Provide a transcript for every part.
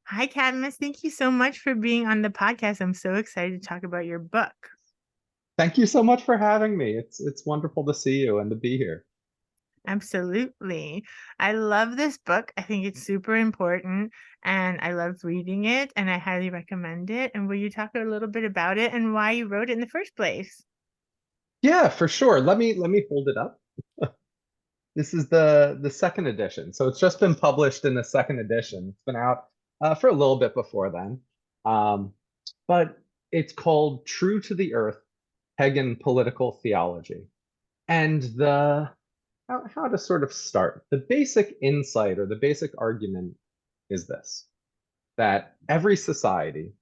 Hi, Cadmus. Thank you so much for being on the podcast. I'm so excited to talk about your book. Thank you so much for having me. It's wonderful to see you and to be here. Absolutely. I love this book. I think it's super important and I love reading it and I highly recommend it. And will you talk a little bit about it and why you wrote it in the first place? Yeah, for sure. Let me hold it up. This is the second edition. So it's just been published in the second edition. It's been out for a little bit before then. Um, but it's called True to the Earth, Pagan Political Theology. And how to sort of start. The basic insight or the basic argument is this, that every society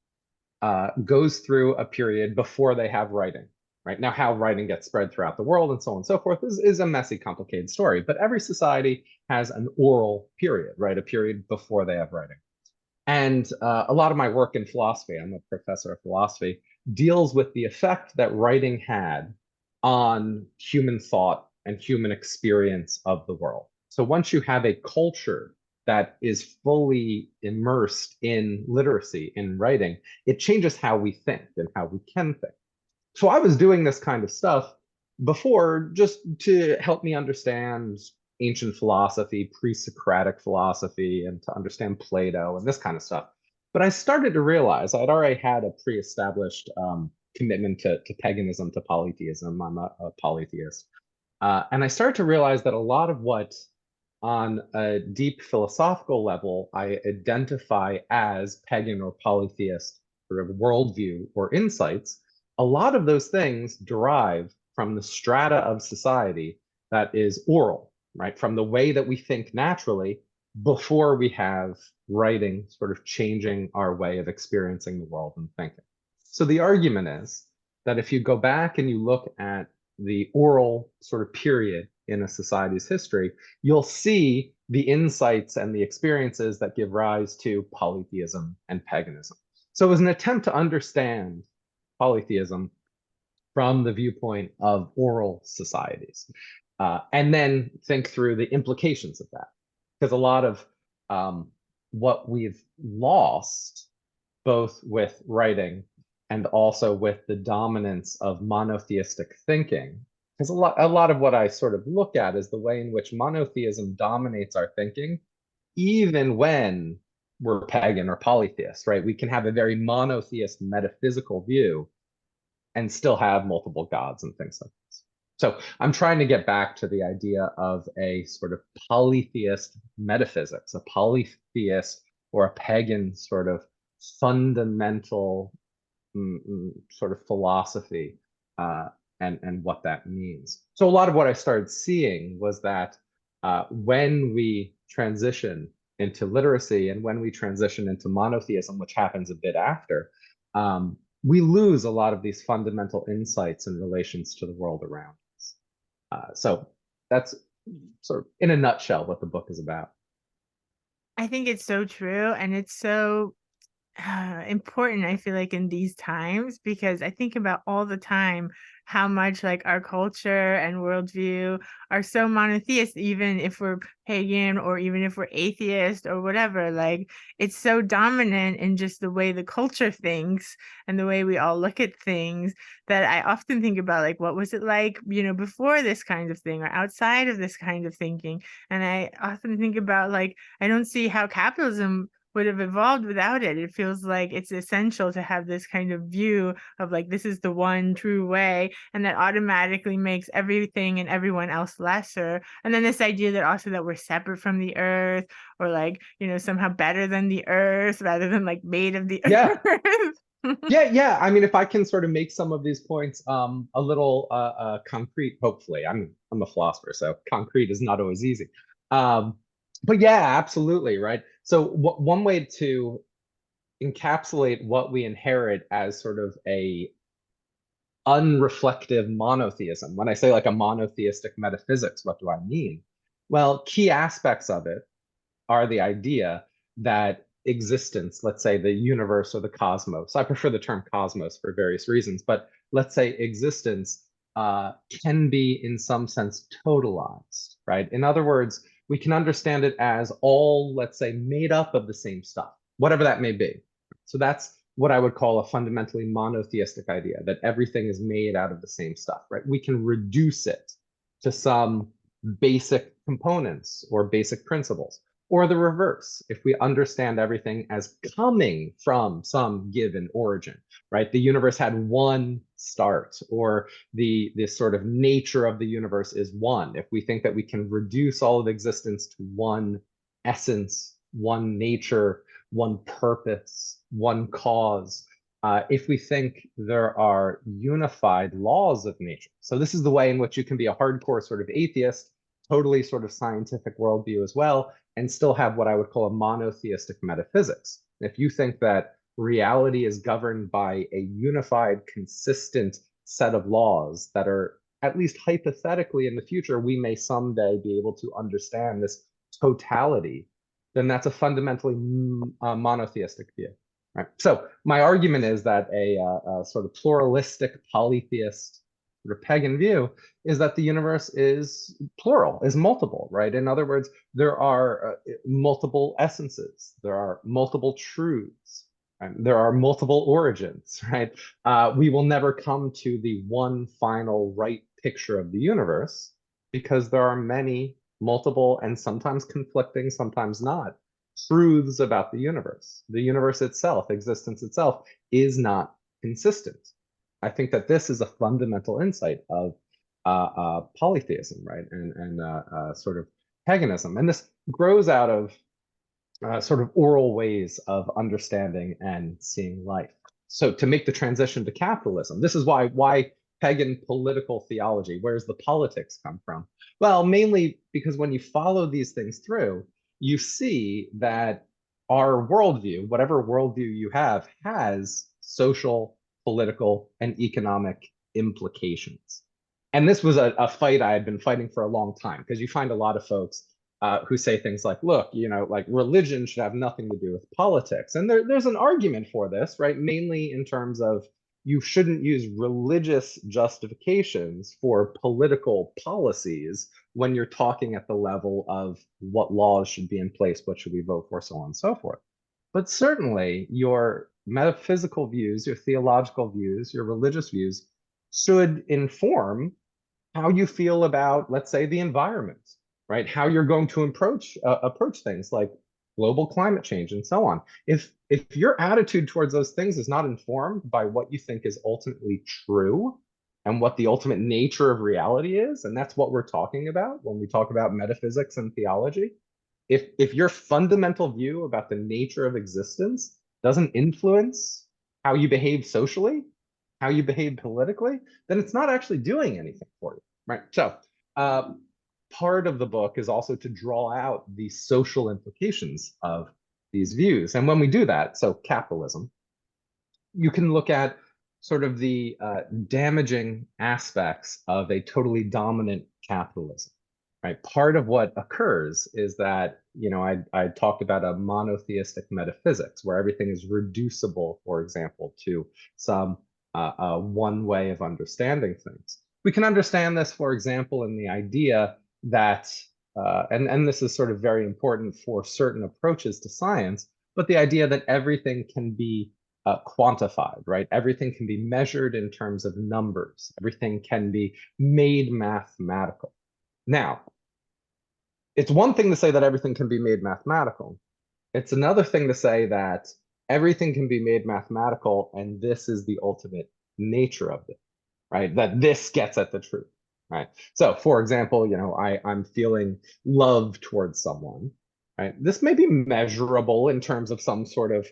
goes through a period before they have writing. Right now, how writing gets spread throughout the world and so on and so forth is a messy, complicated story. But every society has an oral period, right? A period before they have writing. And a lot of my work in philosophy, I'm a professor of philosophy, deals with the effect that writing had on human thought and human experience of the world. So once you have a culture that is fully immersed in literacy, in writing, it changes how we think and how we can think. So I was doing this kind of stuff before just to help me understand ancient philosophy, pre-Socratic philosophy, and to understand Plato and this kind of stuff. But I started to realize I'd already had a pre-established commitment to paganism, to polytheism. I'm a polytheist. And I started to realize that a lot of what on a deep philosophical level I identify as pagan or polytheist sort of worldview or insights, a lot of those things derive from the strata of society that is oral, right? From the way that we think naturally before we have writing sort of changing our way of experiencing the world and thinking. So the argument is that if you go back and you look at the oral sort of period in a society's history, you'll see the insights and the experiences that give rise to polytheism and paganism. So it was an attempt to understand polytheism from the viewpoint of oral societies, and then think through the implications of that. Because a lot of what we've lost, both with writing and also with the dominance of monotheistic thinking, because a lot of what I sort of look at is the way in which monotheism dominates our thinking, even when we're pagan or polytheist, right? We can have a very monotheist metaphysical view and still have multiple gods and things like this. So I'm trying to get back to the idea of a sort of polytheist metaphysics, a polytheist or a pagan sort of fundamental sort of philosophy, and what that means. So a lot of what I started seeing was that when we transition into literacy and when we transition into monotheism, which happens a bit after, we lose a lot of these fundamental insights in relations to the world around us. So that's sort of in a nutshell what the book is about. I think it's so true and it's so important, I feel like, in these times, because I think about all the time how much like our culture and worldview are so monotheist, even if we're pagan or even if we're atheist or whatever. Like, it's so dominant in just the way the culture thinks and the way we all look at things, that I often think about like what was it like, before this kind of thing or outside of this kind of thinking. And I often think about like I don't see how capitalism would have evolved without it. It feels like it's essential to have this kind of view of like this is the one true way, and that automatically makes everything and everyone else lesser. And then this idea that also that we're separate from the earth, or like, somehow better than the earth rather than like made of the Yeah, earth. yeah. I mean, if I can sort of make some of these points a little concrete, hopefully. I'm a philosopher, so concrete is not always easy. Um, but yeah, absolutely, right? So one way to encapsulate what we inherit as sort of a unreflective monotheism. When I say like a monotheistic metaphysics, what do I mean? Well, key aspects of it are the idea that existence, let's say the universe or the cosmos, I prefer the term cosmos for various reasons, but let's say existence can be in some sense totalized, right? In other words, we can understand it as all, let's say, made up of the same stuff. whatever that may be. So that's what I would call a fundamentally monotheistic idea, that everything is made out of the same stuff, right? We can reduce it to some basic components or basic principles. Or the reverse, if we understand everything as coming from some given origin, right? The universe had one start, or the sort of nature of the universe is one. If we think that we can reduce all of existence to one essence, one nature, one purpose, one cause, if we think there are unified laws of nature. So this is the way in which you can be a hardcore sort of atheist, totally sort of scientific worldview as well, and still have what I would call a monotheistic metaphysics. If you think that reality is governed by a unified, consistent set of laws that are, at least hypothetically in the future, we may someday be able to understand this totality, then that's a fundamentally monotheistic view. Right. So my argument is that a sort of pluralistic polytheist sort of pagan view is that the universe is plural, is multiple, right? In other words, there are multiple essences, there are multiple truths, right? There are multiple origins, right? We will never come to the one final right picture of the universe because there are many multiple and sometimes conflicting, sometimes not truths about the universe. The universe itself, existence itself, is not consistent. I think that this is a fundamental insight of polytheism, right, and sort of paganism, and this grows out of sort of oral ways of understanding and seeing life. So to make the transition to capitalism, this is why pagan political theology, where's the politics come from? Well, mainly because when you follow these things through, you see that our worldview, whatever worldview you have, has social, political, and economic implications. And this was a fight I had been fighting for a long time, because you find a lot of folks who say things like, look, like religion should have nothing to do with politics. And there's an argument for this, right? Mainly in terms of you shouldn't use religious justifications for political policies when you're talking at the level of what laws should be in place, what should we vote for, so on and so forth. But certainly your metaphysical views, your theological views, your religious views should inform how you feel about, let's say, the environment, right? How you're going to approach things like global climate change and so on. If your attitude towards those things is not informed by what you think is ultimately true and what the ultimate nature of reality is, and that's what we're talking about when we talk about metaphysics and theology, if your fundamental view about the nature of existence doesn't influence how you behave socially, how you behave politically, then it's not actually doing anything for you, right? So part of the book is also to draw out the social implications of these views. And when we do that, so capitalism, you can look at sort of the damaging aspects of a totally dominant capitalism, right? Part of what occurs is that, I talked about a monotheistic metaphysics where everything is reducible, for example, to some one way of understanding things. We can understand this, for example, in the idea that, and this is sort of very important for certain approaches to science, but the idea that everything can be quantified, right? Everything can be measured in terms of numbers. Everything can be made mathematical. Now, it's one thing to say that everything can be made mathematical. It's another thing to say that everything can be made mathematical, and this is the ultimate nature of it, right? That this gets at the truth, right? So, for example, I'm feeling love towards someone, right? This may be measurable in terms of some sort of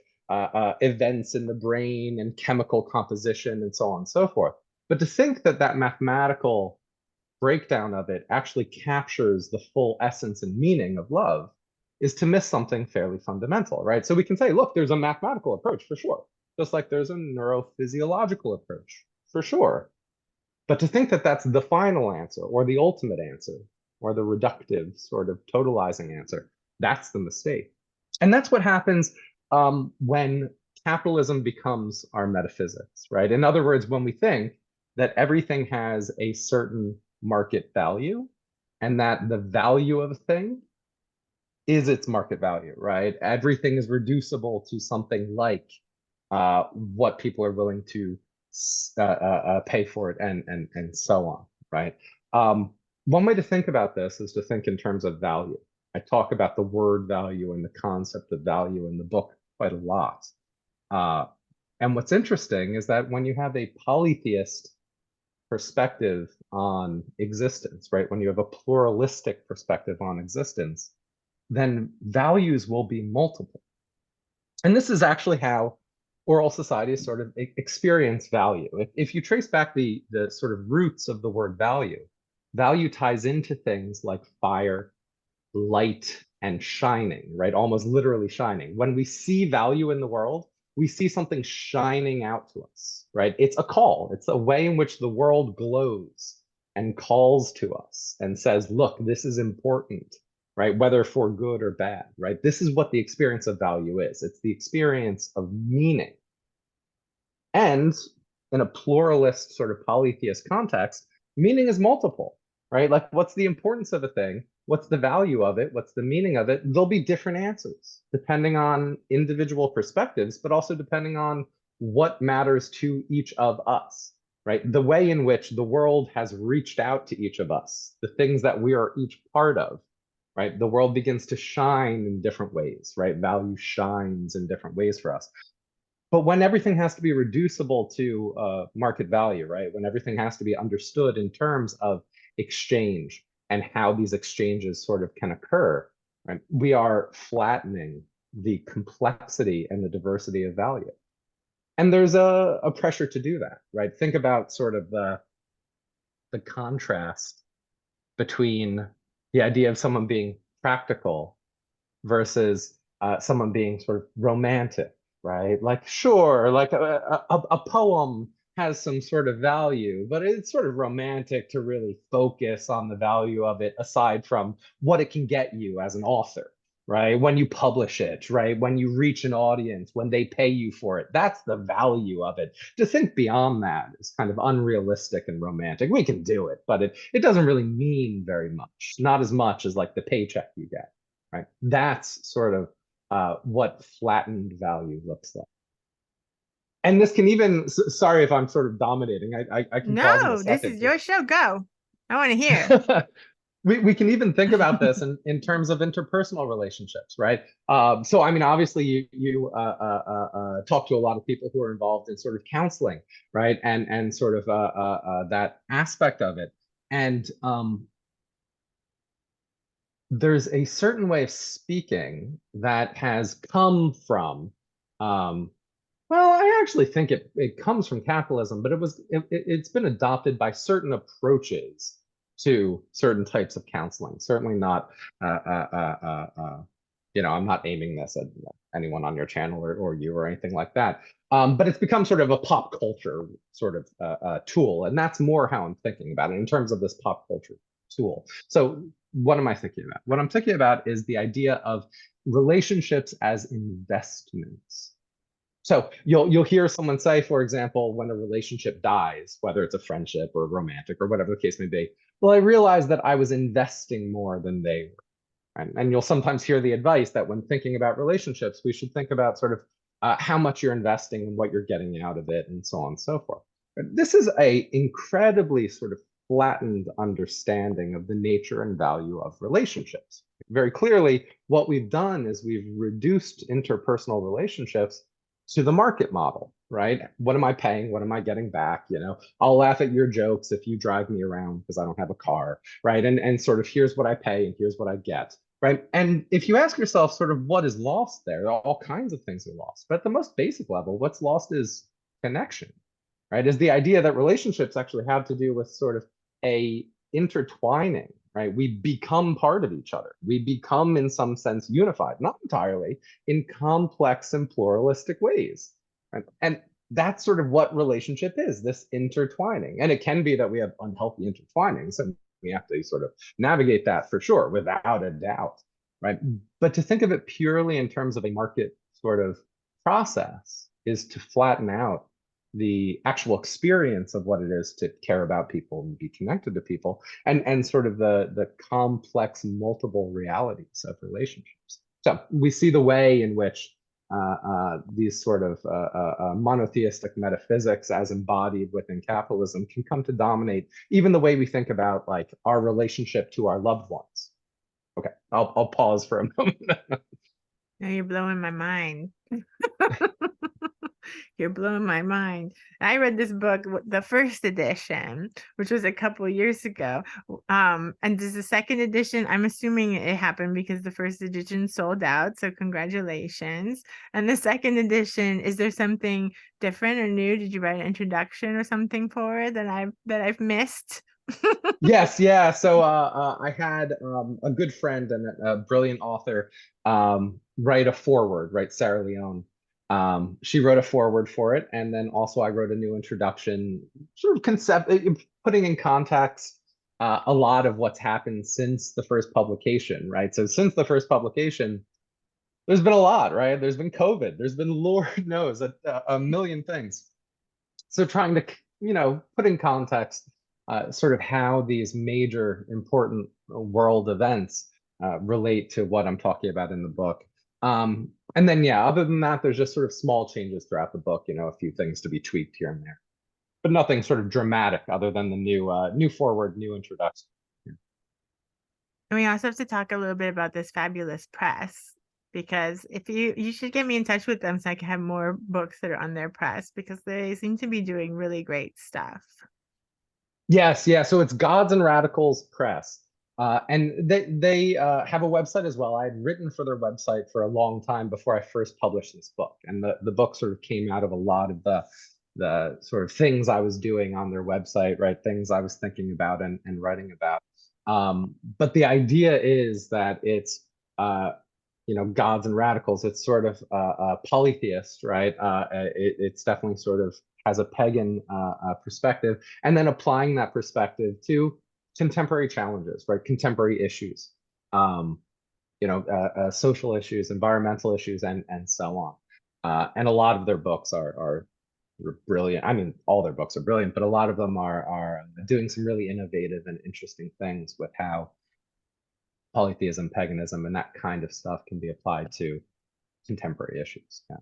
events in the brain and chemical composition and so on and so forth. But to think that that mathematical breakdown of it actually captures the full essence and meaning of love is to miss something fairly fundamental, right? So we can say, look, there's a mathematical approach for sure, just like there's a neurophysiological approach for sure. But to think that that's the final answer or the ultimate answer or the reductive sort of totalizing answer, that's the mistake. And that's what happens when capitalism becomes our metaphysics, right? In other words, when we think that everything has a certain market value and that the value of a thing is its market value, right? Everything is reducible to something like what people are willing to pay for it, and so on, right? Um, One way to think about this is to think in terms of value. I talk about the word value and the concept of value in the book quite a lot. Uh, and what's interesting is that when you have a polytheist perspective on existence, right? When you have a pluralistic perspective on existence, then values will be multiple. And this is actually how oral societies sort of experience value. If you trace back the sort of roots of the word value, value ties into things like fire, light, and shining, right? Almost literally shining. When we see value in the world, we see something shining out to us, right? It's a call. It's a way in which the world glows and calls to us and says, look, this is important, right? Whether for good or bad, right? This is what the experience of value is. It's the experience of meaning. And in a pluralist sort of polytheist context, meaning is multiple, right? Like, what's the importance of a thing? What's the value of it? What's the meaning of it? There'll be different answers depending on individual perspectives, but also depending on what matters to each of us, right? The way in which the world has reached out to each of us, the things that we are each part of, right? The world begins to shine in different ways, right? Value shines in different ways for us. But when everything has to be reducible to market value, right? When everything has to be understood in terms of exchange and how these exchanges sort of can occur, right? We are flattening the complexity and the diversity of value. And there's a pressure to do that, right? Think about sort of the contrast between the idea of someone being practical versus someone being sort of romantic, right? Like, sure, like a poem has some sort of value, but it's sort of romantic to really focus on the value of it aside from what it can get you as an author, right? When you publish it, right? When you reach an audience, when they pay you for it, that's the value of it. To think beyond that is kind of unrealistic and romantic. We can do it, but it doesn't really mean very much, not as much as like the paycheck you get, right? That's sort of what flattened value looks like. And this can even, sorry if I'm sort of dominating, I can pause in a No, this second. is your show. Go. I want to hear. We can even think about this in terms of interpersonal relationships, right? So, I mean, obviously, you talk to a lot of people who are involved in sort of counseling, right? And sort of that aspect of it. And there's a certain way of speaking that has come from um, well, I actually think it comes from capitalism, but it's been adopted by certain approaches to certain types of counseling. Certainly not, I'm not aiming this at anyone on your channel or you or anything like that. But it's become sort of a pop culture sort of tool, and that's more how I'm thinking about it in terms of this pop culture tool. So, what am I thinking about? What I'm thinking about is the idea of relationships as investments. So you'll hear someone say, for example, when a relationship dies, whether it's a friendship or romantic or whatever the case may be, well, I realized that I was investing more than they were. And you'll sometimes hear the advice that when thinking about relationships, we should think about sort of how much you're investing and what you're getting out of it, and so on and so forth. But this is a incredibly sort of flattened understanding of the nature and value of relationships. Very clearly, what we've done is we've reduced interpersonal relationships to the market model, right? What am I paying? What am I getting back? I'll laugh at your jokes if you drive me around because I don't have a car, right? And sort of here's what I pay and here's what I get, right? And if you ask yourself sort of what is lost there, all kinds of things are lost. But at the most basic level, what's lost is connection, right? Is the idea that relationships actually have to do with sort of a intertwining, right? We become part of each other. We become, in some sense, unified, not entirely, in complex and pluralistic ways. Right? And that's sort of what relationship is, this intertwining. And it can be that we have unhealthy intertwining. So we have to sort of navigate that for sure, without a doubt, right? But to think of it purely in terms of a market sort of process is to flatten out the actual experience of what it is to care about people and be connected to people, and sort of the complex multiple realities of relationships. So we see the way in which these sort of monotheistic metaphysics as embodied within capitalism can come to dominate even the way we think about like our relationship to our loved ones. Okay, I'll pause for a moment. Now you're blowing my mind. You're blowing my mind. I read this book, the first edition, which was a couple years ago. And there's a second edition. I'm assuming it happened because the first edition sold out. So congratulations. And the second edition, is there something different or new? Did you write an introduction or something for it that I've missed? Yes, yeah. So I had a good friend and a brilliant author write a foreword, right? Sarah Leone. She wrote a foreword for it, and then also I wrote a new introduction, sort of concept, putting in context a lot of what's happened since the first publication, right? So since the first publication, there's been a lot, right? There's been COVID, there's been Lord knows a million things. So trying to, put in context sort of how these major important world events relate to what I'm talking about in the book. And then, yeah, other than that, there's just sort of small changes throughout the book, a few things to be tweaked here and there, but nothing sort of dramatic other than the new forward, new introduction. And we also have to talk a little bit about this fabulous press, because if you should get me in touch with them so I can have more books that are on their press, because they seem to be doing really great stuff. Yes, yeah. So it's Gods and Radicals Press. And they have a website as well. I had written for their website for a long time before I first published this book. And the book sort of came out of a lot of the sort of things I was doing on their website, right? Things I was thinking about and writing about. But the idea is that it's Gods and Radicals. It's sort of polytheist, right? It's definitely sort of has a pagan perspective, and then applying that perspective to contemporary challenges, right? Contemporary issues, social issues, environmental issues, and so on. And a lot of their books are brilliant. I mean, all their books are brilliant, but a lot of them are doing some really innovative and interesting things with how polytheism, paganism, and that kind of stuff can be applied to contemporary issues. Yeah.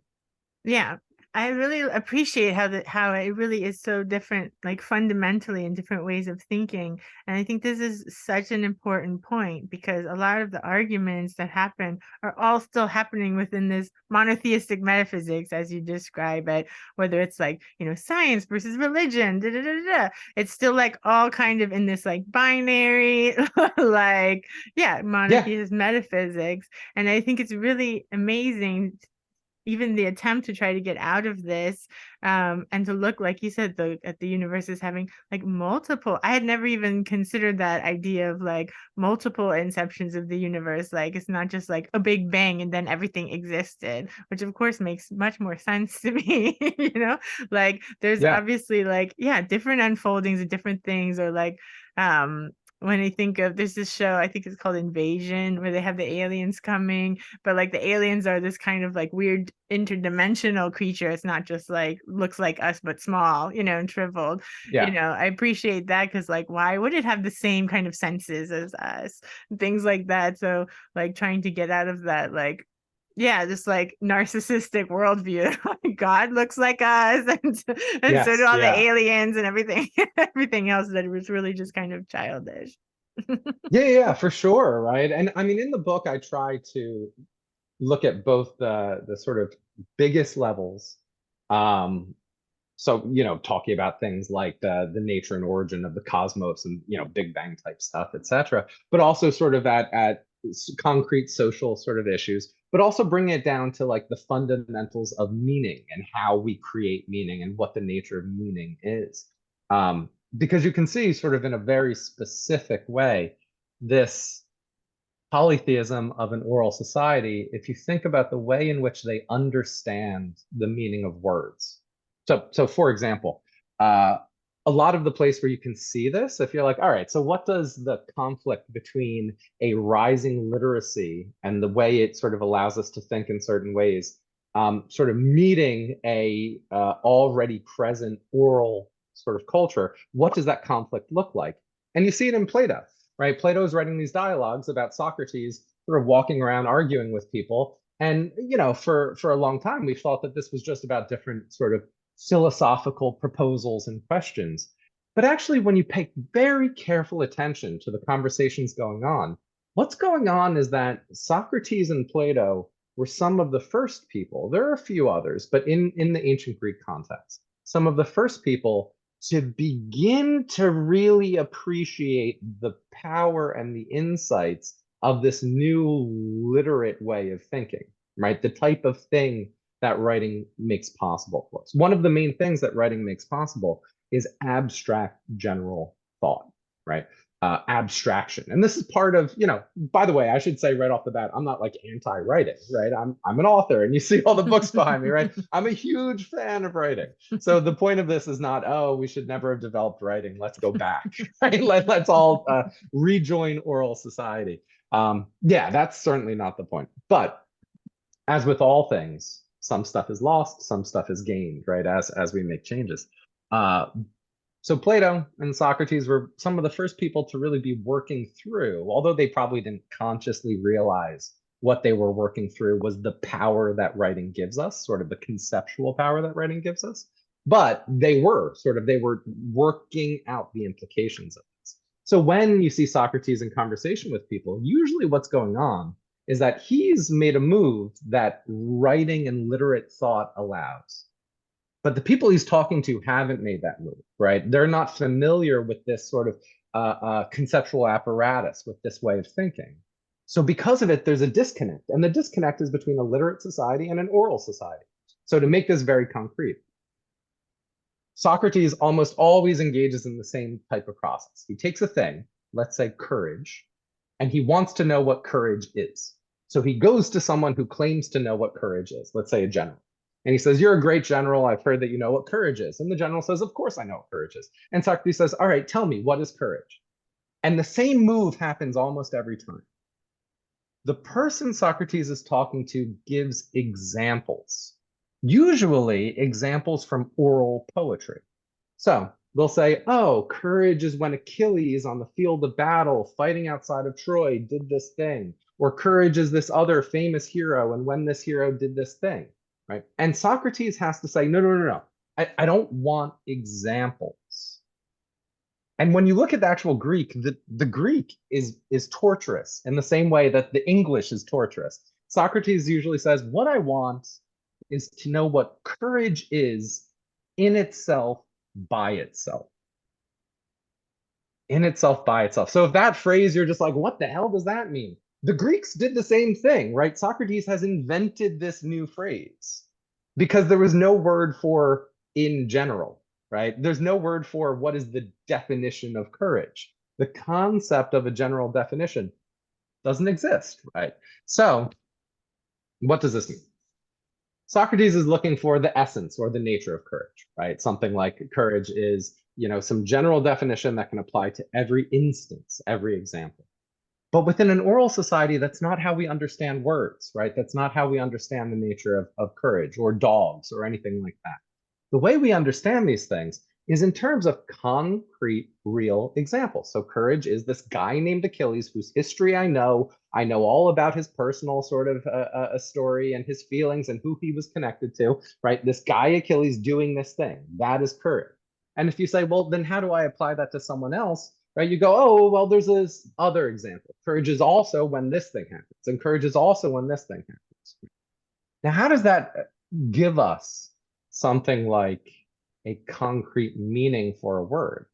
Yeah, I really appreciate how it really is so different, like fundamentally in different ways of thinking. And I think this is such an important point, because a lot of the arguments that happen are all still happening within this monotheistic metaphysics, as you describe it, whether it's like, science versus religion, da, da, da, da. It's still like all kind of in this like binary, like, yeah, Yeah. monotheist metaphysics. And I think it's really amazing, even the attempt to try to get out of this, and to look, like you said, at the universe as having like multiple. I had never even considered that idea of like multiple inceptions of the universe. Like it's not just like a big bang and then everything existed, which of course makes much more sense to me. Like there's Yeah. obviously like, yeah, different unfoldings of different things, or like, when I think of, there's this show, I think it's called Invasion, where they have the aliens coming, but like the aliens are this kind of like weird interdimensional creature. It's not just like looks like us but small, and shriveled. Yeah. I appreciate that, because like why would it have the same kind of senses as us? Things like that. So like trying to get out of that, like, yeah, this like narcissistic worldview. Like God looks like us, and so do Yes. all the Yeah. aliens and everything, everything else, that was really just kind of childish. Yeah. Yeah. For sure. Right. And I mean, in the book, I try to look at both the sort of biggest levels. Um, so talking about things like the nature and origin of the cosmos and Big Bang type stuff, etc. But also sort of at concrete social sort of issues, but also bring it down to like the fundamentals of meaning and how we create meaning and what the nature of meaning is. Because you can see sort of in a very specific way this polytheism of an oral society if you think about the way in which they understand the meaning of words. So for example, uh, a lot of the place where you can see this, if you're like, all right, so what does the conflict between a rising literacy and the way it sort of allows us to think in certain ways sort of meeting a already present oral sort of culture, what does that conflict look like? And you see it in Plato, right? Plato is writing these dialogues about Socrates sort of walking around arguing with people. And, for a long time, we thought that this was just about different sort of philosophical proposals and questions. But actually, when you pay very careful attention to the conversations going on, what's going on is that Socrates and Plato were some of the first people, there are a few others, but in the ancient Greek context, some of the first people to begin to really appreciate the power and the insights of this new literate way of thinking, right? The type of thing that writing makes possible for us. One of the main things that writing makes possible is abstract general thought, right? Abstraction. And this is part of, by the way, I should say right off the bat, I'm not like anti-writing, right? I'm an author and you see all the books behind me, right? I'm a huge fan of writing. So the point of this is not, oh, we should never have developed writing. Let's go back, right? Let's all rejoin oral society. Yeah, that's certainly not the point. But as with all things, some stuff is lost, some stuff is gained, right? As we make changes. Uh, so Plato and Socrates were some of the first people to really be working through, although they probably didn't consciously realize what they were working through was the power that writing gives us, sort of the conceptual power that writing gives us. But they were working out the implications of this. So when you see Socrates in conversation with people, usually what's going on is that he's made a move that writing and literate thought allows. But the people he's talking to haven't made that move, right? They're not familiar with this sort of conceptual apparatus, with this way of thinking. So because of it, there's a disconnect. And the disconnect is between a literate society and an oral society. So to make this very concrete, Socrates almost always engages in the same type of process. He takes a thing, let's say courage, and he wants to know what courage is. So he goes to someone who claims to know what courage is, let's say a general. And he says, "You're a great general. I've heard that you know what courage is." And the general says, "Of course I know what courage is." And Socrates says, "All right, tell me, what is courage?" And the same move happens almost every time. The person Socrates is talking to gives examples, usually examples from oral poetry. So they'll say, "Oh, courage is when Achilles on the field of battle, fighting outside of Troy, did this thing." Or courage is this other famous hero, and when this hero did this thing, right? And Socrates has to say, no, no, no, no. I don't want examples. And when you look at the actual Greek, the Greek is torturous in the same way that the English is torturous. Socrates usually says, what I want is to know what courage is in itself, by itself. In itself, by itself. So if that phrase, you're just like, what the hell does that mean? The Greeks did the same thing, right? Socrates has invented this new phrase because there was no word for in general, right? There's no word for what is the definition of courage. The concept of a general definition doesn't exist, right? So what does this mean? Socrates is looking for the essence or the nature of courage, right? Something like courage is, some general definition that can apply to every instance, every example. But within an oral society, that's not how we understand words, right? That's not how we understand the nature of courage or dogs or anything like that. The way we understand these things is in terms of concrete, real examples. So courage is this guy named Achilles whose history I know. I know all about his personal sort of a story and his feelings and who he was connected to, right? This guy Achilles doing this thing, that is courage. And if you say, well, then how do I apply that to someone else? Right? You go, oh, well, there's this other example. Courage is also when this thing happens, and courage is also when this thing happens. Now, how does that give us something like a concrete meaning for a word?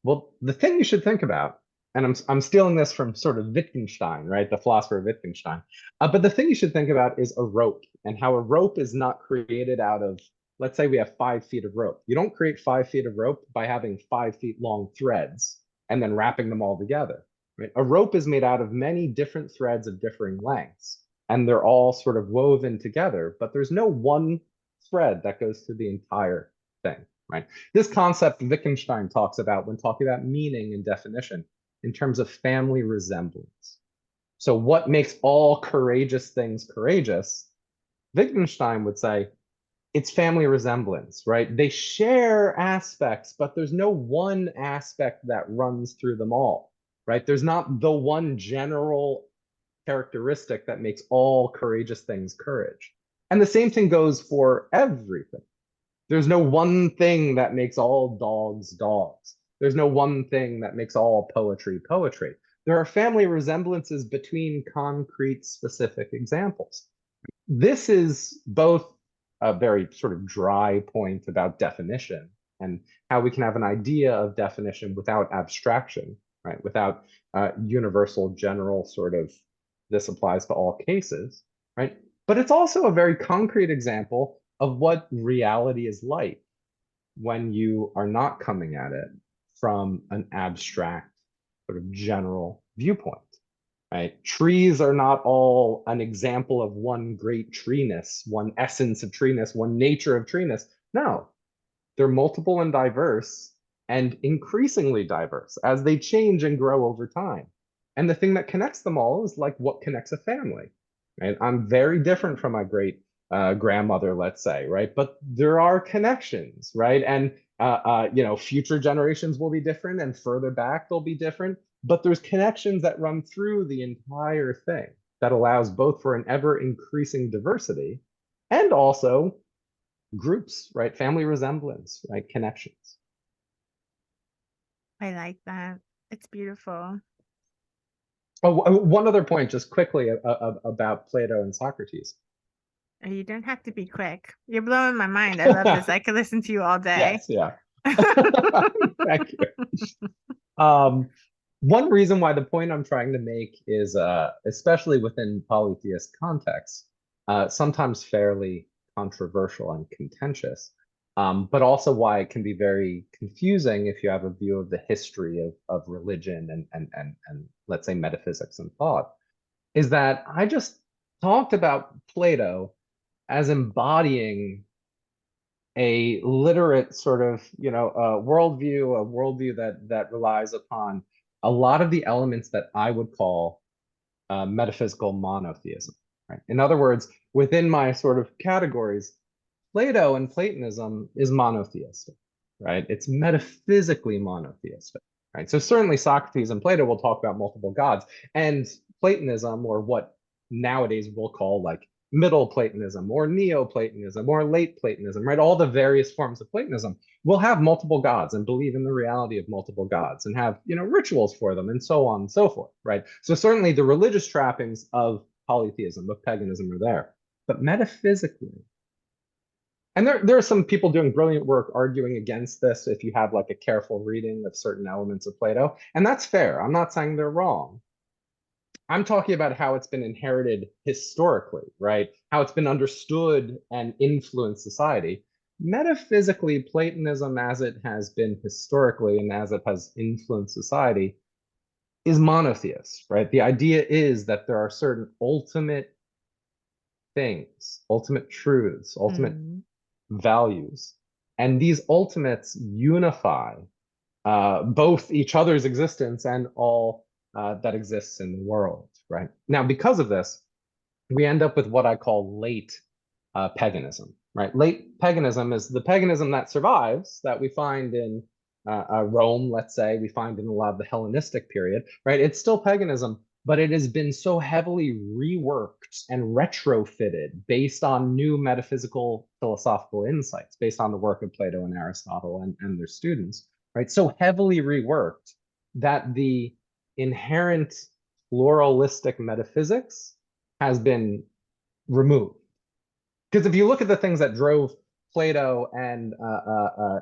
Well, the thing you should think about, and I'm stealing this from sort of Wittgenstein, right? The philosopher Wittgenstein. But the thing you should think about is a rope and how a rope is not created out of, let's say we have 5 feet of rope. You don't create 5 feet of rope by having 5 feet long threads and then wrapping them all together, right? A rope is made out of many different threads of differing lengths, and they're all sort of woven together, but there's no one thread that goes through the entire thing, right? This concept Wittgenstein talks about when talking about meaning and definition in terms of family resemblance. So what makes all courageous things courageous? Wittgenstein would say it's family resemblance, right? They share aspects, but there's no one aspect that runs through them all, right? There's not the one general characteristic that makes all courageous things courage. And the same thing goes for everything. There's no one thing that makes all dogs dogs. There's no one thing that makes all poetry poetry. There are family resemblances between concrete, specific examples. This is both a very sort of dry point about definition and how we can have an idea of definition without abstraction, right? Without universal, general sort of this applies to all cases, right? But it's also a very concrete example of what reality is like when you are not coming at it from an abstract, sort of general viewpoint, right? Trees are not all an example of one great treeness, one essence of treeness, one nature of treeness. No, they're multiple and diverse and increasingly diverse as they change and grow over time. And the thing that connects them all is like what connects a family, right? I'm very different from my great grandmother, let's say, right? But there are connections, right? And future generations will be different, and further back they'll be different. But there's connections that run through the entire thing that allows both for an ever increasing diversity and also groups, right? Family resemblance, right? Connections. I like that. It's beautiful. Oh, one other point, just quickly about Plato and Socrates. You don't have to be quick. You're blowing my mind. I love this. I could listen to you all day. Yes, yeah. Thank you. Um, One reason why the point I'm trying to make is, especially within polytheist contexts, sometimes fairly controversial and contentious, but also why it can be very confusing if you have a view of the history of religion and let's say metaphysics and thought, is that I just talked about Plato as embodying a literate sort of a worldview that relies upon a lot of the elements that I would call metaphysical monotheism, right? In other words, within my sort of categories, Plato and Platonism is monotheistic, right? It's metaphysically monotheistic, right? So certainly Socrates and Plato will talk about multiple gods, and Platonism, or what nowadays we'll call like Middle Platonism or Neoplatonism or late Platonism, right? All the various forms of Platonism will have multiple gods and believe in the reality of multiple gods and have, rituals for them and so on and so forth, right? So certainly the religious trappings of polytheism, of paganism are there. But metaphysically, and there are some people doing brilliant work arguing against this if you have like a careful reading of certain elements of Plato. And that's fair. I'm not saying they're wrong. I'm talking about how it's been inherited historically, right? How it's been understood and influenced society. Metaphysically, Platonism, as it has been historically and as it has influenced society, is monotheist, right? The idea is that there are certain ultimate things, ultimate truths, ultimate Mm. values. And these ultimates unify both each other's existence and all that exists in the world, right? Now, because of this, we end up with what I call late paganism, right? Late paganism is the paganism that survives that we find in Rome, let's say, we find in a lot of the Hellenistic period, right? It's still paganism, but it has been so heavily reworked and retrofitted based on new metaphysical philosophical insights, based on the work of Plato and Aristotle and their students, right? So heavily reworked that the inherent pluralistic metaphysics has been removed. Because if you look at the things that drove Plato and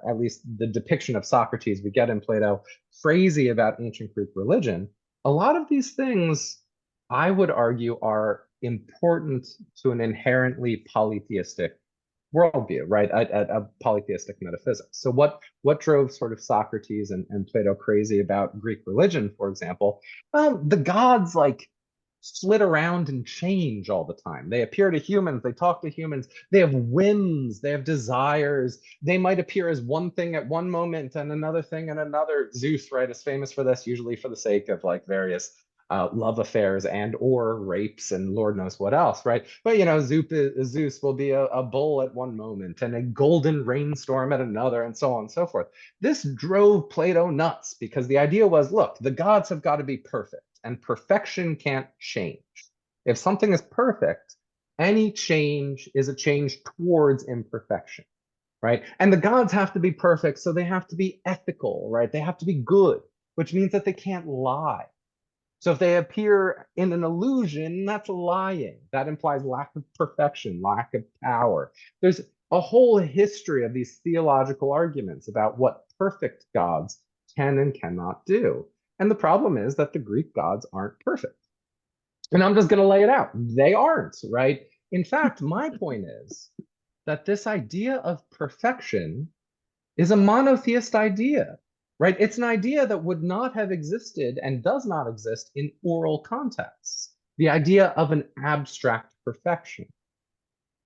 at least the depiction of Socrates we get in Plato, crazy about ancient Greek religion, a lot of these things, I would argue, are important to an inherently polytheistic worldview, right? A polytheistic metaphysics. So what drove sort of Socrates and Plato crazy about Greek religion, for example? Well, the gods like flit around and change all the time. They appear to humans, they talk to humans, they have whims, they have desires. They might appear as one thing at one moment and another thing at another. Zeus, right, is famous for this, usually for the sake of like various love affairs and or rapes and Lord knows what else, right? But Zeus will be a bull at one moment and a golden rainstorm at another, and so on and so forth. This drove Plato nuts because the idea was, look, the gods have got to be perfect, and perfection can't change. If something is perfect, any change is a change towards imperfection, right? And the gods have to be perfect, so they have to be ethical, right? They have to be good, which means that they can't lie. So if they appear in an illusion, that's lying. That implies lack of perfection, lack of power. There's a whole history of these theological arguments about what perfect gods can and cannot do. And the problem is that the Greek gods aren't perfect. And I'm just going to lay it out. They aren't, right? In fact, my point is that this idea of perfection is a monotheist idea, right? It's an idea that would not have existed and does not exist in oral contexts. The idea of an abstract perfection.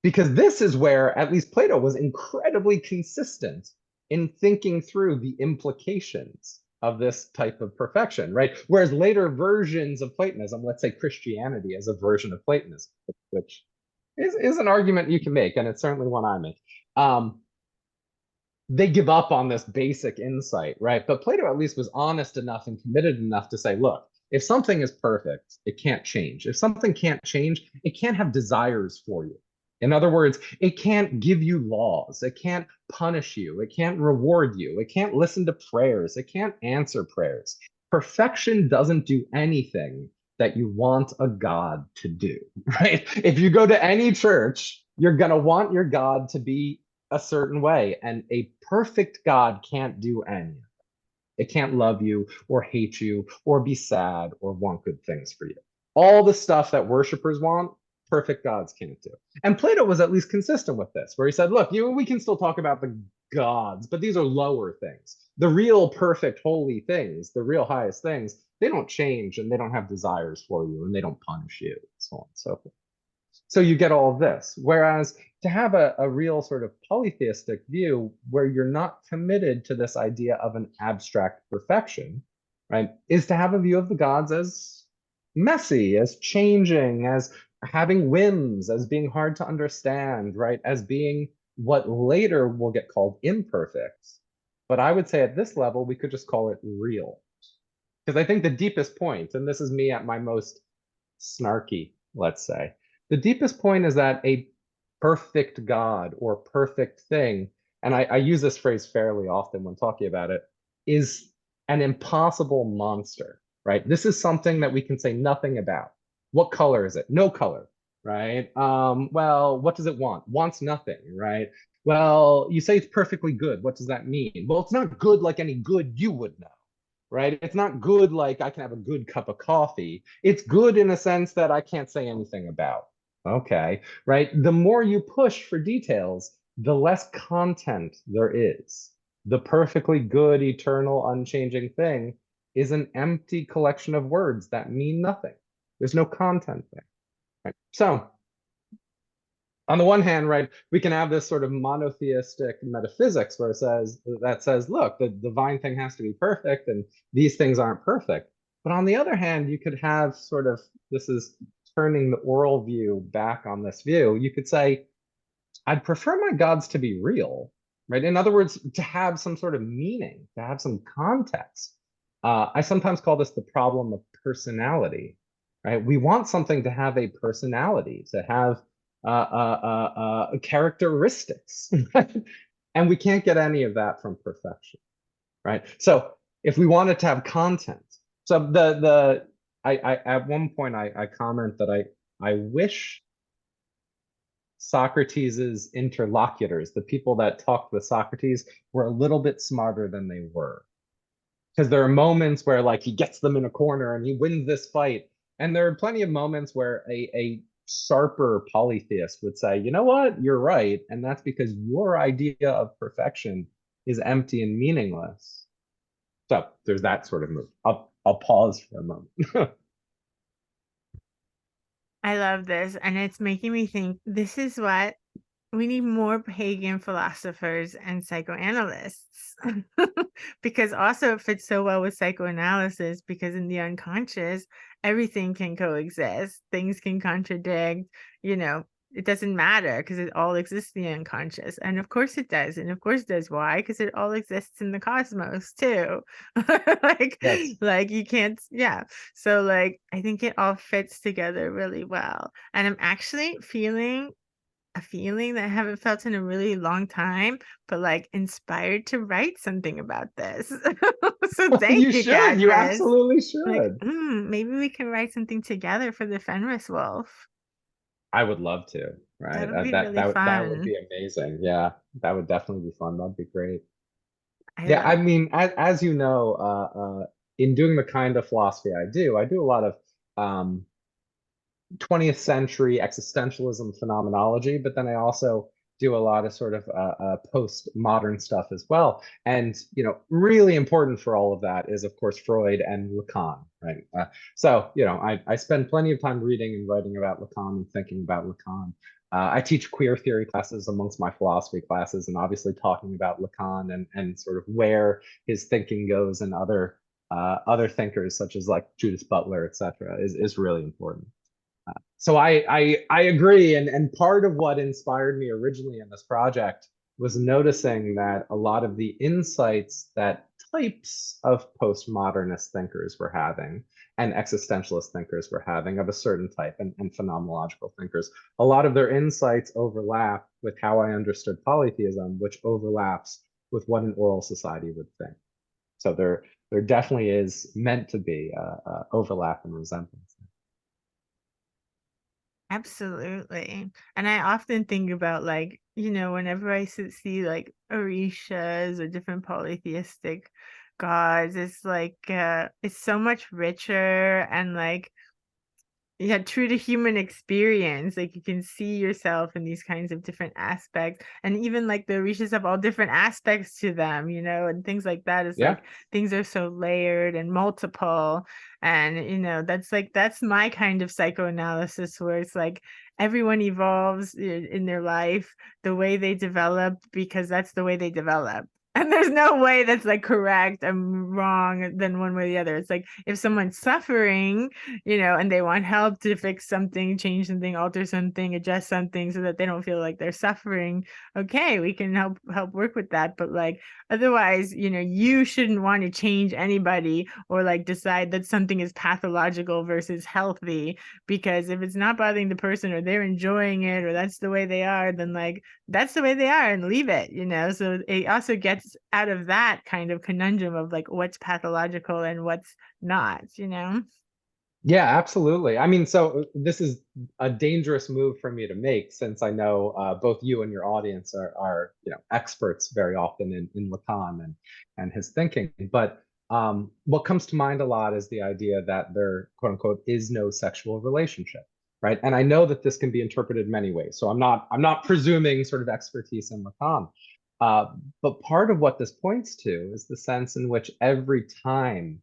Because this is where, at least Plato was incredibly consistent in thinking through the implications of this type of perfection, right? Whereas later versions of Platonism, let's say Christianity as a version of Platonism, which is an argument you can make, and it's certainly one I make. They give up on this basic insight, right? But Plato at least was honest enough and committed enough to say, look, if something is perfect, it can't change. If something can't change, it can't have desires for you. In other words, it can't give you laws. It can't punish you. It can't reward you. It can't listen to prayers. It can't answer prayers. Perfection doesn't do anything that you want a God to do, right? If you go to any church, you're going to want your God to be a certain way, and a perfect God can't do any. It can't love you or hate you or be sad or want good things for you. All the stuff that worshipers want, perfect gods can't do. And Plato was at least consistent with this, where he said, look, we can still talk about the gods, but these are lower things. The real perfect holy things, the real highest things, they don't change and they don't have desires for you and they don't punish you, and so on and so forth. So you get all of this. Whereas to have a real sort of polytheistic view where you're not committed to this idea of an abstract perfection, right, is to have a view of the gods as messy, as changing, as having whims, as being hard to understand, right, as being what later will get called imperfect. But I would say at this level, we could just call it real. Because I think the deepest point, and this is me at my most snarky, let's say, the deepest point is that a perfect God or perfect thing, and I use this phrase fairly often when talking about it, is an impossible monster, right? This is something that we can say nothing about. What color is it? No color, right? Well, what does it want? Wants nothing, right? Well, you say it's perfectly good. What does that mean? Well, it's not good like any good you would know, right? It's not good like I can have a good cup of coffee. It's good in a sense that I can't say anything about. Okay, right? The more you push for details, the less content there is. The perfectly good, eternal, unchanging thing is an empty collection of words that mean nothing. There's no content there. Right? So on the one hand, right, we can have this sort of monotheistic metaphysics where it says, look, the divine thing has to be perfect and these things aren't perfect. But on the other hand, you could have sort of, this is turning the oral view back on this view. You could say, I'd prefer my gods to be real, right? In other words, to have some sort of meaning, to have some context. I sometimes call this the problem of personality, right? We want something to have a personality, to have characteristics, and we can't get any of that from perfection, right? So if we wanted to have content, so I at one point I comment that I wish Socrates's interlocutors, the people that talked with Socrates, were a little bit smarter than they were. Because there are moments where like he gets them in a corner and he wins this fight. And there are plenty of moments where a sharper polytheist would say, you know what, you're right. And that's because your idea of perfection is empty and meaningless. So there's that sort of move. I'll pause for a moment. I love this, and it's making me think this is what We need more pagan philosophers and psychoanalysts. Because also it fits so well with psychoanalysis because in the unconscious, everything can coexist. Things can contradict, you know, it doesn't matter because it all exists in the unconscious. And of course it does. And of course it does. Why? Because it all exists in the cosmos too. like Yes. like you can't, yeah. So like I think it all fits together really well. And I'm actually feeling a feeling that I haven't felt in a really long time, but, like, inspired to write something about this. So thank You you, should. You Cadmus. absolutely Like, should. maybe we can write something together for the Fenris Wolf. I would love to, That right? would be That really that would fun. be amazing. Yeah, that would definitely be fun. That'd be great. I Yeah, I love mean, as you know, in doing the kind of philosophy I do a lot of um, 20th century existentialism phenomenology, but then I also do a lot of sort of postmodern stuff as well. And really important for all of that is, of course, Freud and Lacan, right? So I spend plenty of time reading and writing about Lacan and thinking about Lacan. I teach queer theory classes amongst my philosophy classes, and obviously talking about Lacan and sort of where his thinking goes and other thinkers such as like Judith Butler, etc., is really important. So I agree, and part of what inspired me originally in this project was noticing that a lot of the insights that types of postmodernist thinkers were having and existentialist thinkers were having of a certain type and phenomenological thinkers, a lot of their insights overlap with how I understood polytheism, which overlaps with what an oral society would think. So there definitely is meant to be overlap and resemblance. absolutely. And I often think about, like, whenever I see, like, Orishas or different polytheistic gods, it's like, it's so much richer and, like, yeah, true to human experience, like, you can see yourself in these kinds of different aspects, and even, like, the Orishas have all different aspects to them, and things like that. It's Yeah. like things are so layered and multiple, and, that's my kind of psychoanalysis where it's like everyone evolves in their life the way they develop because that's the way they develop. And there's no way that's, like, correct and wrong than one way or the other. It's like if someone's suffering, and they want help to fix something, change something, alter something, adjust something so that they don't feel like they're suffering. Okay, we can help work with that. But like otherwise, you shouldn't want to change anybody or like decide that something is pathological versus healthy because if it's not bothering the person or they're enjoying it or that's the way they are, then like that's the way they are and leave it. So it also gets out of that kind of conundrum of like what's pathological and what's not. Yeah, absolutely. I mean, so this is a dangerous move for me to make since I know both you and your audience are experts very often in Lacan and his thinking. But what comes to mind a lot is the idea that there, quote unquote, is no sexual relationship, right? And I know that this can be interpreted many ways. So I'm not presuming sort of expertise in Lacan. Uh, but part of what this points to is the sense in which every time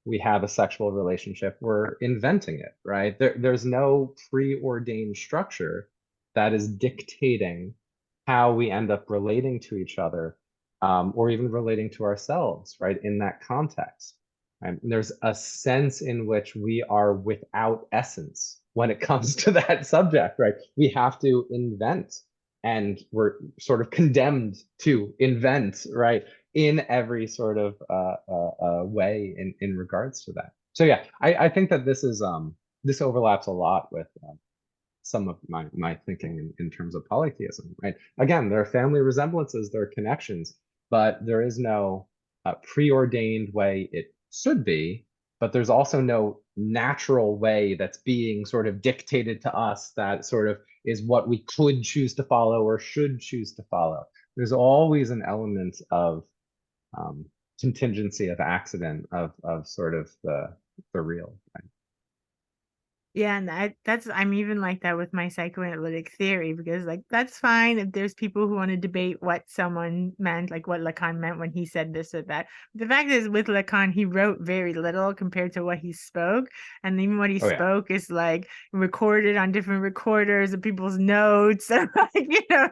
we have a sexual relationship, we're inventing it, right? There's no preordained structure that is dictating how we end up relating to each other, or even relating to ourselves, right? In that context. Right? And there's a sense in which we are without essence when it comes to that subject, right? We have to invent, and we're sort of condemned to invent, right? In every sort of way in regards to that. So yeah, I think that this overlaps a lot with some of my thinking in terms of polytheism, right? Again, there are family resemblances, there are connections, but there is no preordained way it should be, but there's also no natural way that's being sort of dictated to us that sort of is what we could choose to follow or should choose to follow. There's always an element of um, contingency, of accident, of sort of the real. Right? Yeah, and I'm even like that with my psychoanalytic theory because like that's fine if there's people who want to debate what someone meant, like what Lacan meant when he said this or that. The fact is with Lacan, he wrote very little compared to what he spoke. And even what he Oh yeah. spoke is like recorded on different recorders of people's notes. And like,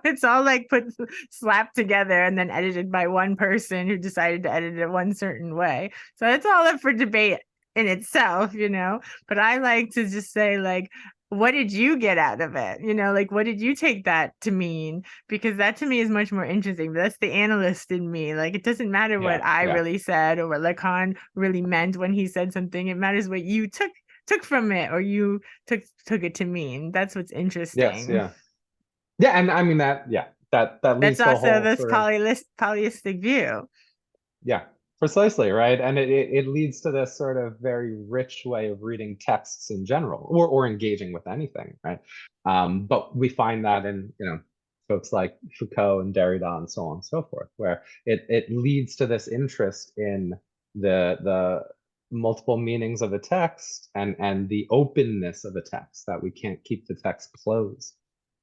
it's all like put slapped together and then edited by one person who decided to edit it one certain way. So it's all up for debate in itself. But I like to just say, like, what did you get out of it? Like, what did you take that to mean? Because that to me is much more interesting. That's the analyst in me. Like, it doesn't matter what Yeah. I Yeah. really said or what Lacan really meant when he said something. It matters what you took from it or you took it to mean. That's what's Yes. interesting. Yeah. Yeah. And I mean that That's leads to a also whole this sort of, polyistic view. yeah, precisely, right. And it leads to this sort of very rich way of reading texts in general, or engaging with anything, right? But we find that in, folks like Foucault and Derrida and so on and so forth, where it leads to this interest in the multiple meanings of a text, and the openness of a text, that we can't keep the text closed.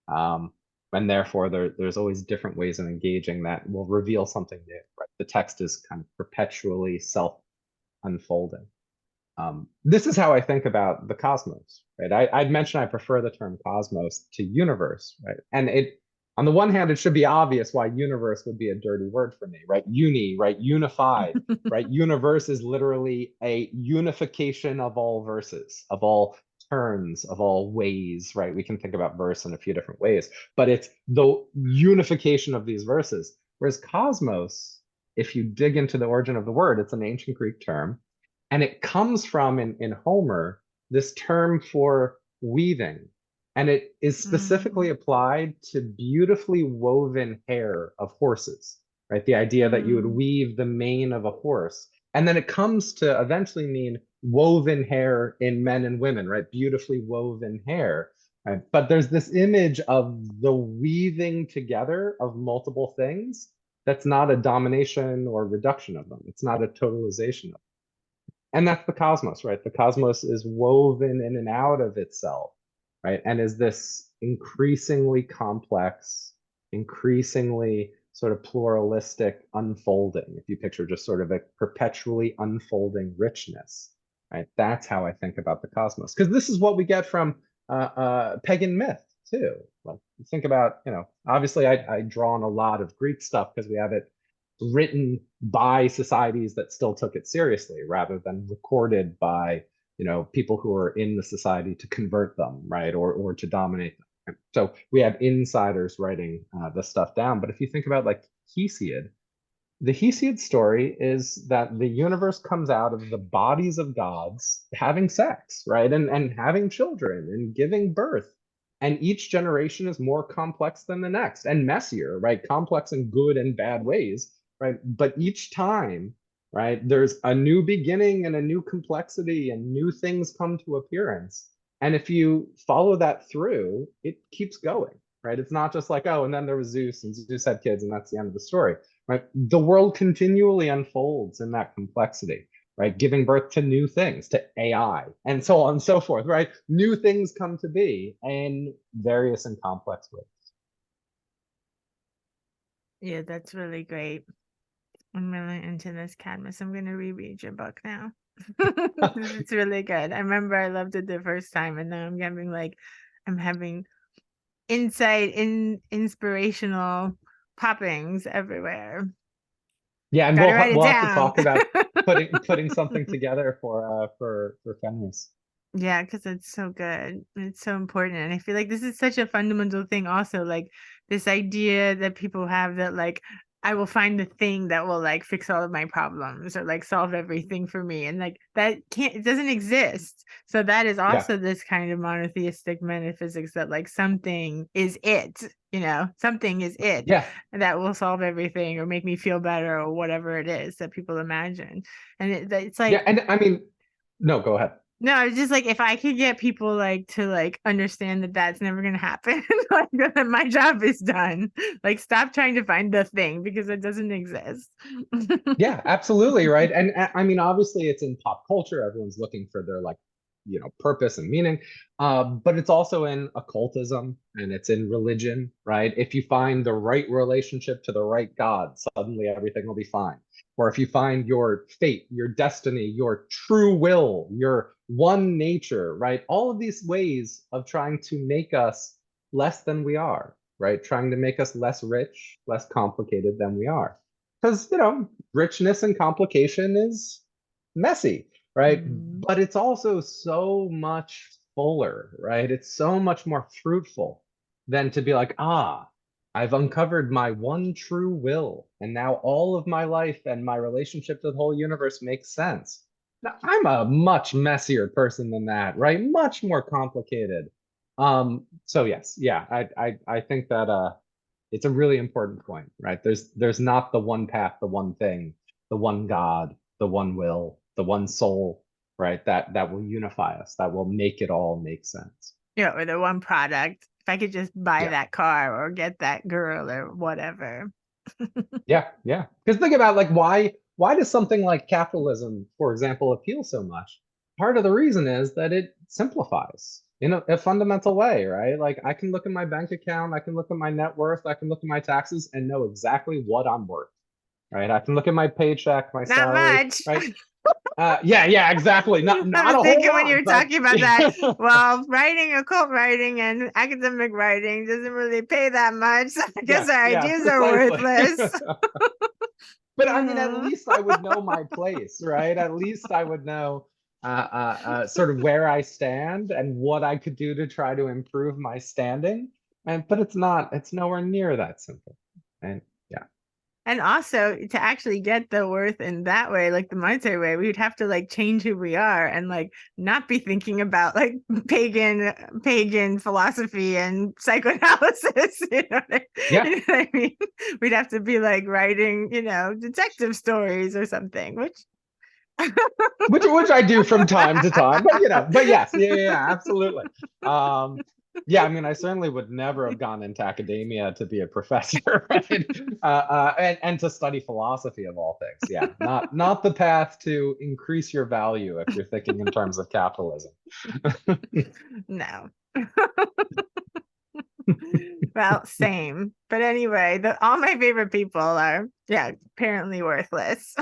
Um, and therefore there's always different ways of engaging that will reveal something new, right? The text is kind of perpetually self-unfolding. This is how I think about the cosmos, right? I'd mentioned I prefer the term cosmos to universe, right? And on the one hand, it should be obvious why universe would be a dirty word for me, right? Uni, right? Unified, right? Universe is literally a unification of all verses, of all turns, of all ways, right? We can think about verse in a few different ways, but it's the unification of these verses. Whereas cosmos, if you dig into the origin of the word, it's an ancient Greek term, and it comes from, in Homer, this term for weaving. And it is specifically Mm, applied to beautifully woven hair of horses, right? The idea that you would mm, weave the mane of a horse. And then it comes to eventually mean woven hair in men and women, right? Beautifully woven hair. Right? But there's this image of the weaving together of multiple things that's not a domination or reduction of them. It's not a totalization of them. And that's the cosmos, right? The cosmos is woven in and out of itself, right? And is this increasingly complex, increasingly sort of pluralistic unfolding. If you picture just sort of a perpetually unfolding richness, right? That's how I think about the cosmos. Because this is what we get from pagan myth too. Like, think about, obviously I draw on a lot of Greek stuff because we have it written by societies that still took it seriously, rather than recorded by, people who are in the society to convert them, right, or to dominate them. So we have insiders writing the stuff down. But if you think about like Hesiod, the Hesiod story is that the universe comes out of the bodies of gods having sex, right, and having children and giving birth. And each generation is more complex than the next, and messier, right? Complex in good and bad ways, right? But each time, right, there's a new beginning and a new complexity, and new things come to appearance. And if you follow that through, it keeps going, right? It's not just like, oh, and then there was Zeus, and Zeus had kids, and that's the end of the story, right? The world continually unfolds in that complexity, right? Giving birth to new things, to AI, and so on and so forth, right? New things come to be in various and complex ways. yeah, that's really great. I'm really into this, Cadmus. I'm gonna reread your book now. It's really good. I remember I loved it the first time, and now I'm having insight inspirational poppings everywhere. Yeah, and Gotta we'll write it we'll have to down. talk about putting something together for feminists. Yeah, because it's so good. It's so important. And I feel like this is such a fundamental thing also, like this idea that people have that like I will find the thing that will like fix all of my problems or like solve everything for me. And like that can't it doesn't exist. So that is Yeah, also this kind of monotheistic metaphysics that like something is something is it yeah, and that will solve everything or make me feel better or whatever it is that people imagine. And it's yeah. like And I mean, no, go ahead. no, it's just like if I could get people like to like understand that that's never gonna happen, like then my job is done. Like stop trying to find the thing because it doesn't exist. Yeah, absolutely, right. And I mean, obviously, it's in pop culture. Everyone's looking for their like purpose and meaning. But it's also in occultism and it's in religion, right? If you find the right relationship to the right God, suddenly everything will be fine. Or if you find your fate, your destiny, your true will, your one nature, right? All of these ways of trying to make us less than we are, right? Trying to make us less rich, less complicated than we are. Because, richness and complication is messy, right? Mm. But it's also so much fuller, right? It's so much more fruitful than to be like, I've uncovered my one true will, and now all of my life and my relationship to the whole universe makes sense. Now, I'm a much messier person than that, right? Much more complicated. So yes, yeah, I think that it's a really important point, right? There's not the one path, the one thing, the one God, the one will, the one soul, right? That will unify us, that will make it all make sense. Yeah, or the one product. If I could just buy Yeah. that car or get that girl or whatever. Yeah, yeah. Because think about like why does something like capitalism, for example, appeal so much? Part of the reason is that it simplifies in a fundamental way, right? Like I can look at my bank account, I can look at my net worth, I can look at my taxes and know exactly what I'm worth, right? I can look at my paycheck, my Not salary, much. right? Yeah, yeah, exactly. Not I not was a whole thinking when you lot, were but talking about that, well, writing, occult writing, and academic writing doesn't really pay that much. So I guess yes, our yeah, ideas are precisely. worthless. But I mean, at Mhm. least I would know my place, right? At least I would know sort of where I stand and what I could do to try to improve my standing. But it's nowhere near that simple. And yeah, And also to actually get the worth in that way, like the monetary way, we would have to like change who we are and like not be thinking about like pagan philosophy and psychoanalysis. yeah, You know what I mean? We'd have to be like writing, detective stories or something, which which I do from time to time. But yes, yeah, yeah, yeah, absolutely. Um, yeah, I mean, I certainly would never have gone into academia to be a professor, right? And to study philosophy of all things. Yeah, not the path to increase your value if you're thinking in terms of capitalism. no. Well, same. But anyway, all my favorite people are, yeah, apparently worthless.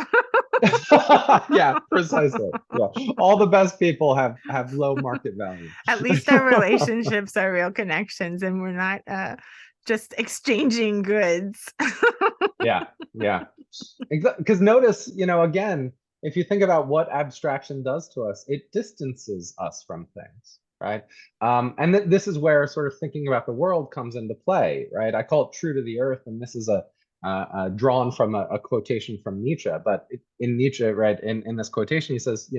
Yeah, precisely. Yeah, all the best people have low market value. At least our relationships are real connections and we're not just exchanging goods. Yeah, yeah. Because notice, again, if you think about what abstraction does to us, it distances us from things, right? And this is where sort of thinking about the world comes into play, right? I call it true to the earth, and this is drawn from a quotation from Nietzsche. But in Nietzsche, right, in this quotation, he says,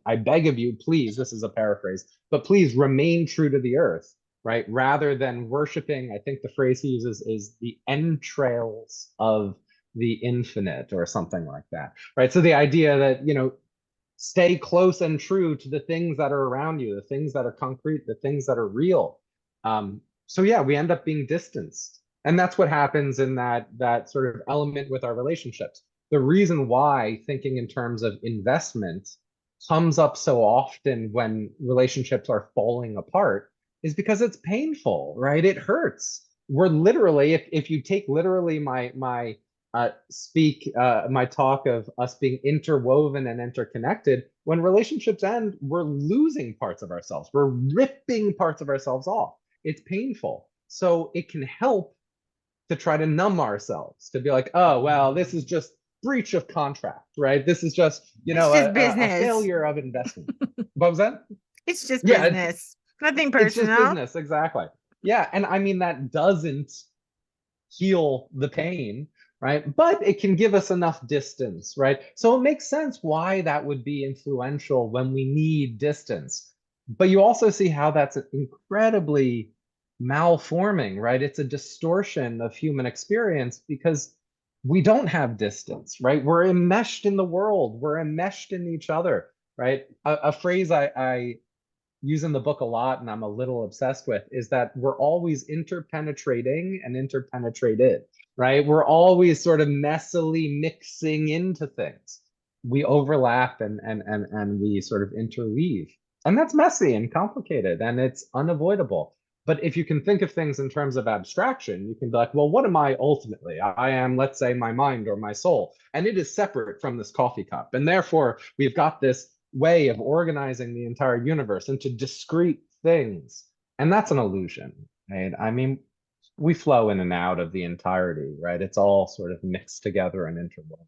I beg of you, please, this is a paraphrase, but please remain true to the earth, right? Rather than worshiping, I think the phrase he uses is the entrails of the infinite or something like that, right? So the idea that, stay close and true to the things that are around you, the things that are concrete, the things that are real. So yeah, we end up being distanced. And that's what happens in that sort of element with our relationships. The reason why thinking in terms of investment comes up so often when relationships are falling apart is because it's painful, right? It hurts. We're literally, if you take literally my my talk of us being interwoven and interconnected, when relationships end, we're losing parts of ourselves. We're ripping parts of ourselves off. It's painful. So it can help to try to numb ourselves, to be like, oh, well, this is just breach of contract, right? This is just, It's just a business. failure of investment. What was that? It's just Yeah, business. Nothing it's just personal. business, exactly. Yeah, and I mean that doesn't heal the pain, right? But it can give us enough distance, right? So it makes sense why that would be influential when we need distance. But you also see how that's incredibly malforming, right? It's a distortion of human experience because we don't have distance, right? We're enmeshed in the world, we're enmeshed in each other, right? A phrase I use in the book a lot and I'm a little obsessed with is that we're always interpenetrating and interpenetrated, right? We're always sort of messily mixing into things. We overlap and we sort of interweave. And that's messy and complicated and it's unavoidable. But if you can think of things in terms of abstraction, you can be like, well, what am I ultimately? I am, let's say, my mind or my soul, and it is separate from this coffee cup. And therefore, we've got this way of organizing the entire universe into discrete things. And that's an illusion, right? I mean, we flow in and out of the entirety, right? It's all sort of mixed together and interwoven.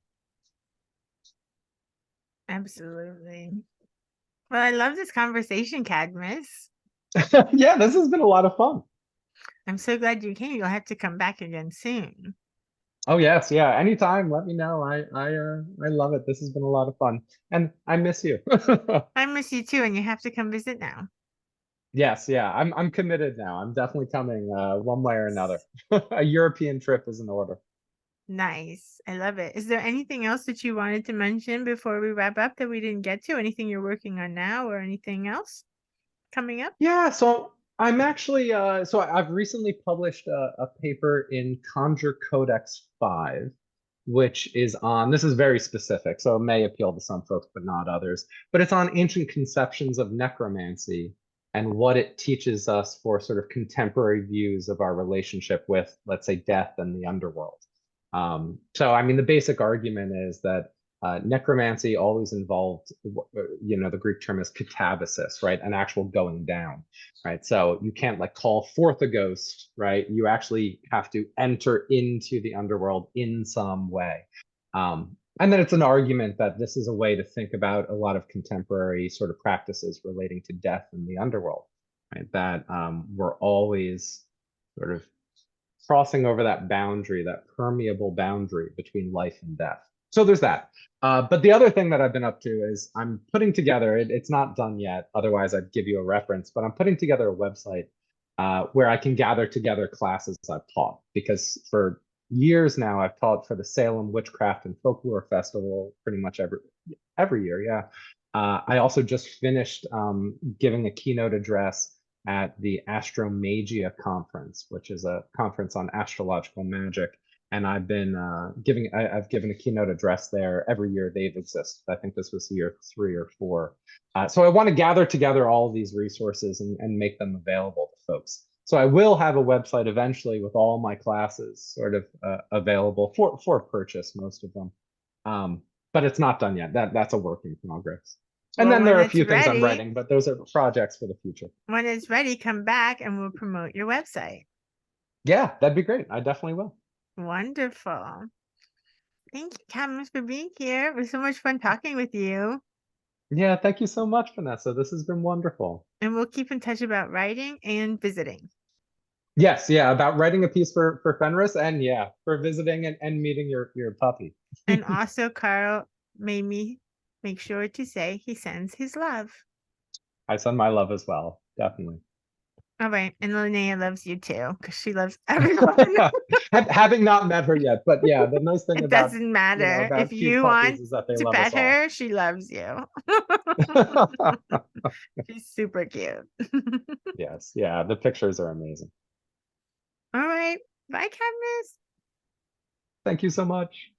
Absolutely. Well, I love this conversation, Cadmus. Yeah, this has been a lot of fun. I'm so glad you came. You'll have to come back again soon. Oh yes, yeah. Anytime, let me know. I love it. This has been a lot of fun. And I miss you. I miss you too, and you have to come visit now. Yes, yeah. I'm committed now. I'm definitely coming one way or another. Yes. A European trip is in order. Nice. I love it. Is there anything else that you wanted to mention before we wrap up that we didn't get to? Anything you're working on now or anything else coming up? Yeah, so I'm actually I've recently published a paper in Conjure Codex 5, which is on this is very specific, so it may appeal to some folks but not others. But it's on ancient conceptions of necromancy and what it teaches us for sort of contemporary views of our relationship with, let's say, death and the underworld. So I mean, the basic argument is that necromancy always involved, the Greek term is katabasis, right? An actual going down, right? So you can't like call forth a ghost, right? You actually have to enter into the underworld in some way. And then it's an argument that this is a way to think about a lot of contemporary sort of practices relating to death in the underworld, right? That we're always sort of crossing over that boundary, that permeable boundary between life and death. So there's that. But the other thing that I've been up to is I'm putting together, it's not done yet, otherwise I'd give you a reference, but I'm putting together a website where I can gather together classes I've taught. Because for years now, I've taught for the Salem Witchcraft and Folklore Festival pretty much every year, yeah. I also just finished giving a keynote address at the Astromagia conference, which is a conference on astrological magic. And I've been I've given a keynote address there every year they've existed. I think this was year 3 or 4. So I want to gather together all of these resources and make them available to folks. So I will have a website eventually with all my classes sort of available for purchase, most of them. But it's not done yet. That's a work in progress. And Well, then there when are a it's few things I'm ready, writing, but those are projects for the future. come back and we'll promote your website. Yeah, that'd be great. I definitely will. Wonderful. Thank you, Cadmus, for being here. It was so much fun talking with you. Yeah, thank you so much, Vanessa. This has been wonderful. And we'll keep in touch about writing and visiting. Yes, yeah, about writing a piece for Fenris and yeah, for visiting and meeting your puppy. And also, Carl made me make sure to say he sends his love. I send my love as well, definitely. All right. And Linnea loves you too, because she loves everyone. Having not met her yet, but yeah, the nice thing It doesn't matter. If about cute you puppies want is that they to love us pet all. her, she loves you. She's super cute. Yes, yeah, the pictures are amazing. All right. Bye, Cadmus. Thank you so much.